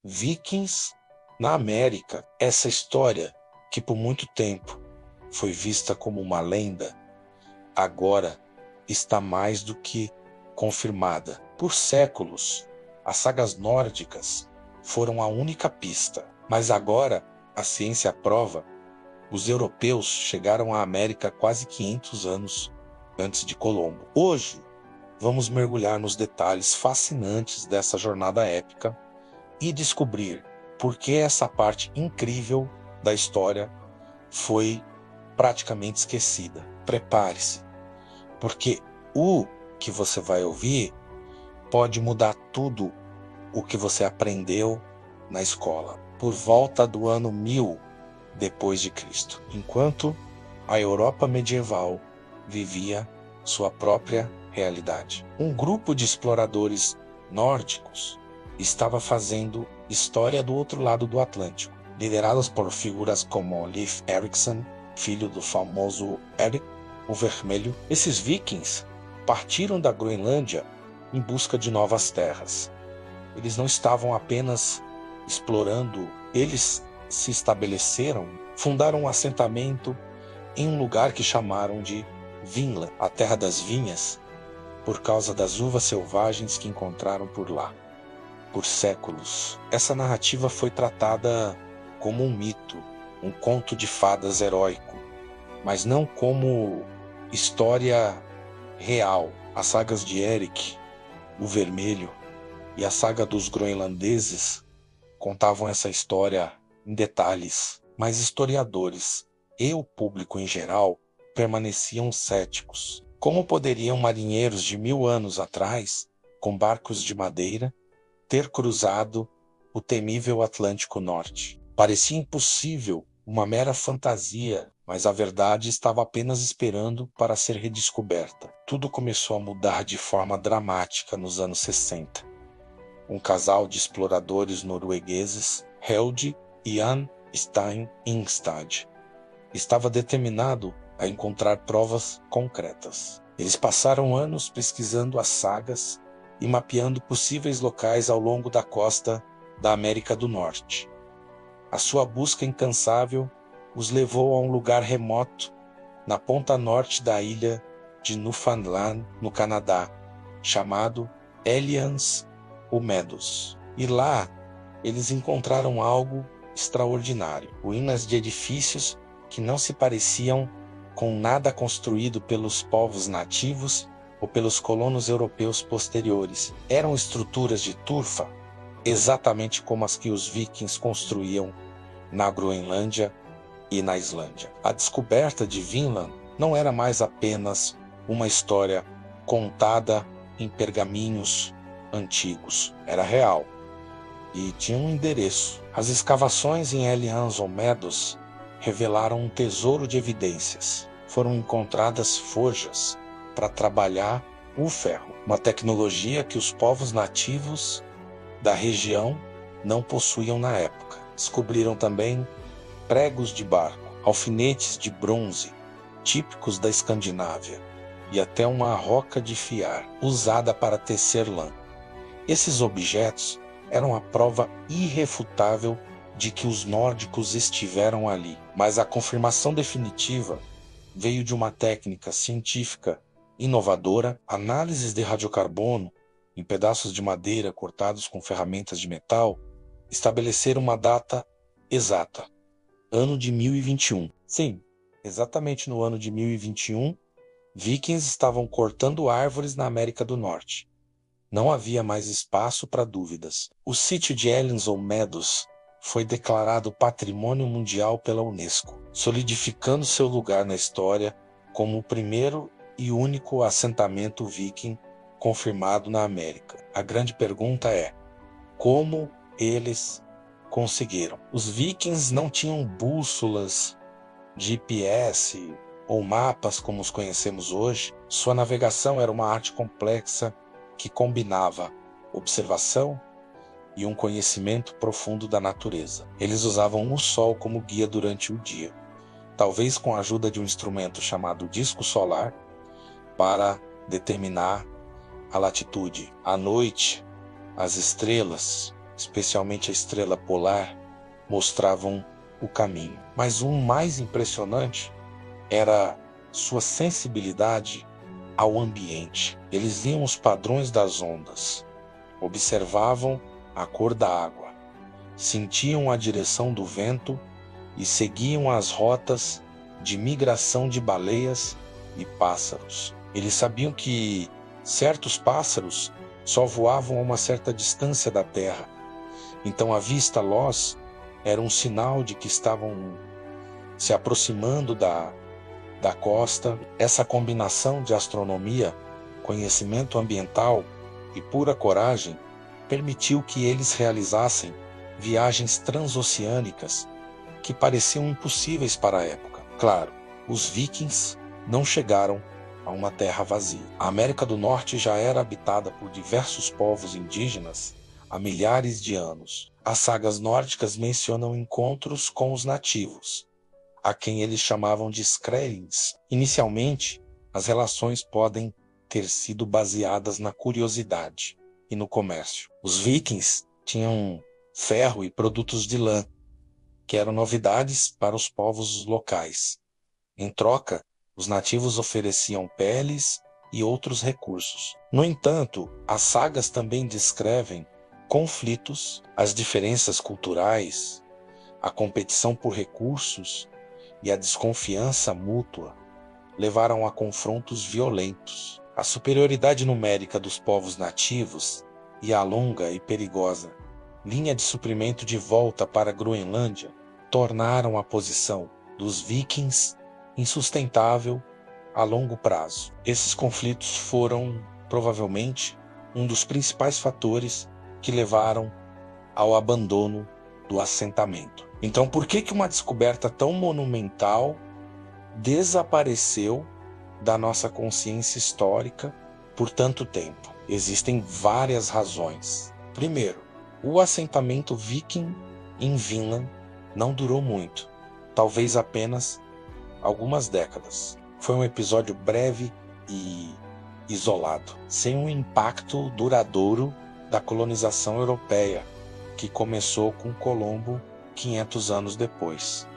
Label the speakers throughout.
Speaker 1: Vikings na América. Essa história, que por muito tempo foi vista como uma lenda, agora está mais do que confirmada. Por séculos, as sagas nórdicas foram a única pista, mas agora a ciência prova. Os europeus chegaram à América quase 500 anos antes de Colombo. Hoje, vamos mergulhar nos detalhes fascinantes dessa jornada épica e descobrir por que essa parte incrível da história foi praticamente esquecida. Prepare-se, porque o que você vai ouvir pode mudar tudo o que você aprendeu na escola. Por volta do ano 1000 depois de Cristo, enquanto a Europa medieval vivia sua própria realidade. Um grupo de exploradores nórdicos estava fazendo história do outro lado do Atlântico, liderados por figuras como Leif Erikson, filho do famoso Erik o Vermelho. Esses vikings partiram da Groenlândia em busca de novas terras. Eles não estavam apenas explorando, eles se estabeleceram, fundaram um assentamento em um lugar que chamaram de Vinland, a terra das vinhas, por causa das uvas selvagens que encontraram por lá. Por séculos, essa narrativa foi tratada como um mito, um conto de fadas heróico, mas não como história real. As sagas de Erik o Vermelho e a saga dos groenlandeses contavam essa história em detalhes, mas historiadores e o público em geral permaneciam céticos. Como poderiam marinheiros de 1000 anos atrás, com barcos de madeira, ter cruzado o temível Atlântico Norte? Parecia impossível, uma mera fantasia, mas a verdade estava apenas esperando para ser redescoberta. Tudo começou a mudar de forma dramática nos anos 60. Um casal de exploradores noruegueses, Helge e Jan Stein Ingstad, estava determinado a encontrar provas concretas. Eles passaram anos pesquisando as sagas e mapeando possíveis locais ao longo da costa da América do Norte. A sua busca incansável os levou a um lugar remoto na ponta norte da ilha de Newfoundland, no Canadá, chamado Hellions ou Meadows. E lá eles encontraram algo extraordinário: ruínas de edifícios que não se pareciam com nada construído pelos povos nativos ou pelos colonos europeus posteriores. Eram estruturas de turfa, exatamente como as que os vikings construíam na Groenlândia e na Islândia. A descoberta de Vinland não era mais apenas uma história contada em pergaminhos antigos. Era real e tinha um endereço. As escavações em Hellions ou Meadows revelaram um tesouro de evidências. Foram encontradas forjas para trabalhar o ferro, uma tecnologia que os povos nativos da região não possuíam na época. Descobriram também pregos de barco, alfinetes de bronze, típicos da Escandinávia, e até uma roca de fiar, usada para tecer lã. Esses objetos eram a prova irrefutável de que os nórdicos estiveram ali, mas a confirmação definitiva veio de uma técnica científica inovadora. Análises de radiocarbono em pedaços de madeira cortados com ferramentas de metal estabeleceram uma data exata, ano de 1021. Sim, exatamente no ano de 1021, vikings estavam cortando árvores na América do Norte. Não havia mais espaço para dúvidas. O sítio de Hellions ou Meadows foi declarado Patrimônio Mundial pela Unesco, solidificando seu lugar na história como o primeiro e único assentamento viking confirmado na América. A grande pergunta é: como eles conseguiram? Os vikings não tinham bússolas, GPS ou mapas como os conhecemos hoje. Sua navegação era uma arte complexa que combinava observação e um conhecimento profundo da natureza. Eles usavam o sol como guia durante o dia, talvez com a ajuda de um instrumento chamado disco solar para determinar a latitude. À noite, as estrelas especialmente a estrela polar, mostravam o caminho. Mas o mais impressionante era sua sensibilidade ao ambiente. Eles viam os padrões das ondas, observavam a cor da água, sentiam a direção do vento e seguiam as rotas de migração de baleias e pássaros. Eles sabiam que certos pássaros só voavam a uma certa distância da terra. Então a vista-lós era um sinal de que estavam se aproximando da costa. Essa combinação de astronomia, conhecimento ambiental e pura coragem permitiu que eles realizassem viagens transoceânicas que pareciam impossíveis para a época. Claro, os vikings não chegaram a uma terra vazia. A América do Norte já era habitada por diversos povos indígenas há milhares de anos. As sagas nórdicas mencionam encontros com os nativos, a quem eles chamavam de Skrellings. Inicialmente, as relações podem ter sido baseadas na curiosidade e no comércio. Os vikings tinham ferro e produtos de lã, que eram novidades para os povos locais. Em troca, os nativos ofereciam peles e outros recursos. No entanto, as sagas também descrevem conflitos, as diferenças culturais, a competição por recursos e a desconfiança mútua levaram a confrontos violentos. A superioridade numérica dos povos nativos e a longa e perigosa linha de suprimento de volta para a Groenlândia tornaram a posição dos vikings insustentável a longo prazo. Esses conflitos foram, provavelmente, um dos principais fatores que levaram ao abandono do assentamento. Então, por que uma descoberta tão monumental desapareceu da nossa consciência histórica por tanto tempo? Existem várias razões. Primeiro, o assentamento viking em Vinland não durou muito, talvez apenas algumas décadas. Foi um episódio breve e isolado, sem um impacto duradouro da colonização europeia, que começou com Colombo 500 anos depois.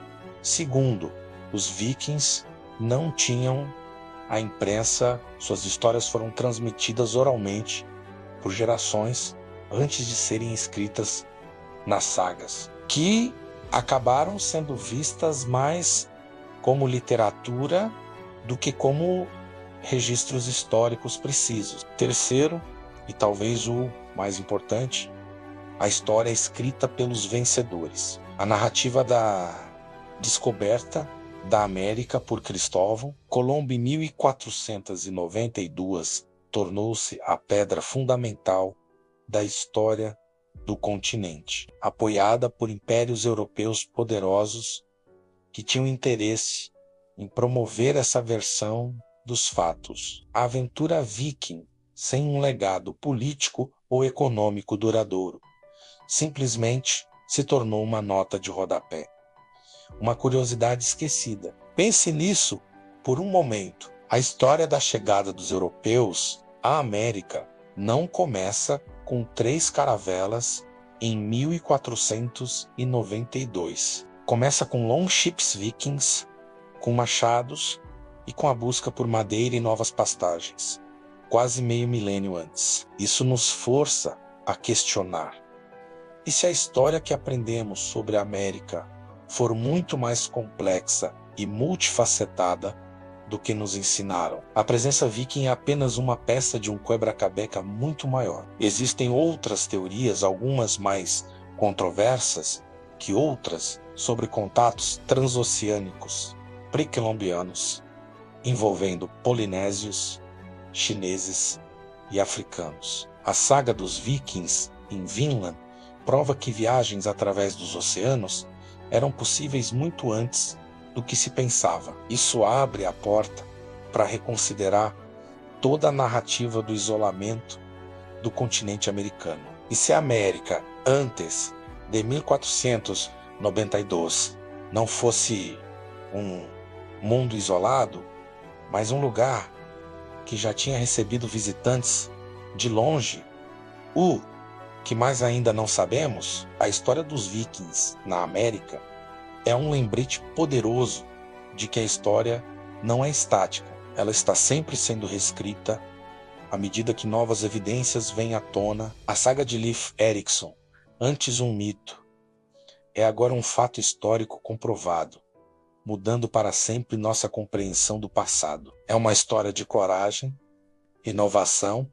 Speaker 1: Segundo, os vikings não tinham a imprensa, suas histórias foram transmitidas oralmente por gerações antes de serem escritas nas sagas, que acabaram sendo vistas mais como literatura do que como registros históricos precisos. Terceiro, e talvez o mais importante, a história é escrita pelos vencedores. A narrativa da descoberta da América por Cristóvão Colombo em 1492 tornou-se a pedra fundamental da história do continente, apoiada por impérios europeus poderosos que tinham interesse em promover essa versão dos fatos. A aventura viking, sem um legado político ou econômico duradouro, simplesmente se tornou uma nota de rodapé, uma curiosidade esquecida. Pense nisso por um momento. A história da chegada dos europeus à América não começa com 3 caravelas em 1492. Começa com longships vikings, com machados e com a busca por madeira e novas pastagens, quase meio milênio antes. Isso nos força a questionar. E se a história que aprendemos sobre a América for muito mais complexa e multifacetada do que nos ensinaram? A presença viking é apenas uma peça de um quebra-cabeça muito maior. Existem outras teorias, algumas mais controversas que outras, sobre contatos transoceânicos pré-colombianos, envolvendo polinésios, chineses e africanos. A saga dos vikings em Vinland prova que viagens através dos oceanos eram possíveis muito antes do que se pensava. Isso abre a porta para reconsiderar toda a narrativa do isolamento do continente americano. E se a América, antes de 1492, não fosse um mundo isolado, mas um lugar que já tinha recebido visitantes de longe, o que mais ainda não sabemos? A história dos vikings na América é um lembrete poderoso de que a história não é estática. Ela está sempre sendo reescrita à medida que novas evidências vêm à tona. A saga de Leif Erikson, antes um mito, é agora um fato histórico comprovado, mudando para sempre nossa compreensão do passado. É uma história de coragem, inovação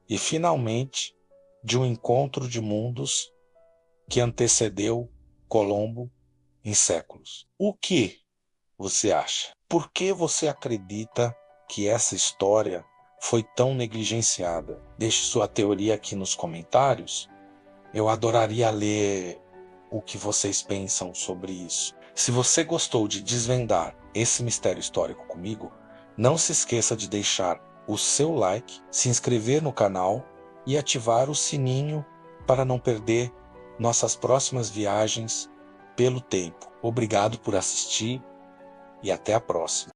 Speaker 1: e, finalmente, de um encontro de mundos que antecedeu Colombo em séculos. O que você acha? Por que você acredita que essa história foi tão negligenciada? Deixe sua teoria aqui nos comentários. Eu adoraria ler o que vocês pensam sobre isso. Se você gostou de desvendar esse mistério histórico comigo, não se esqueça de deixar o seu like, se inscrever no canal e ativar o sininho para não perder nossas próximas viagens pelo tempo. Obrigado por assistir e até a próxima.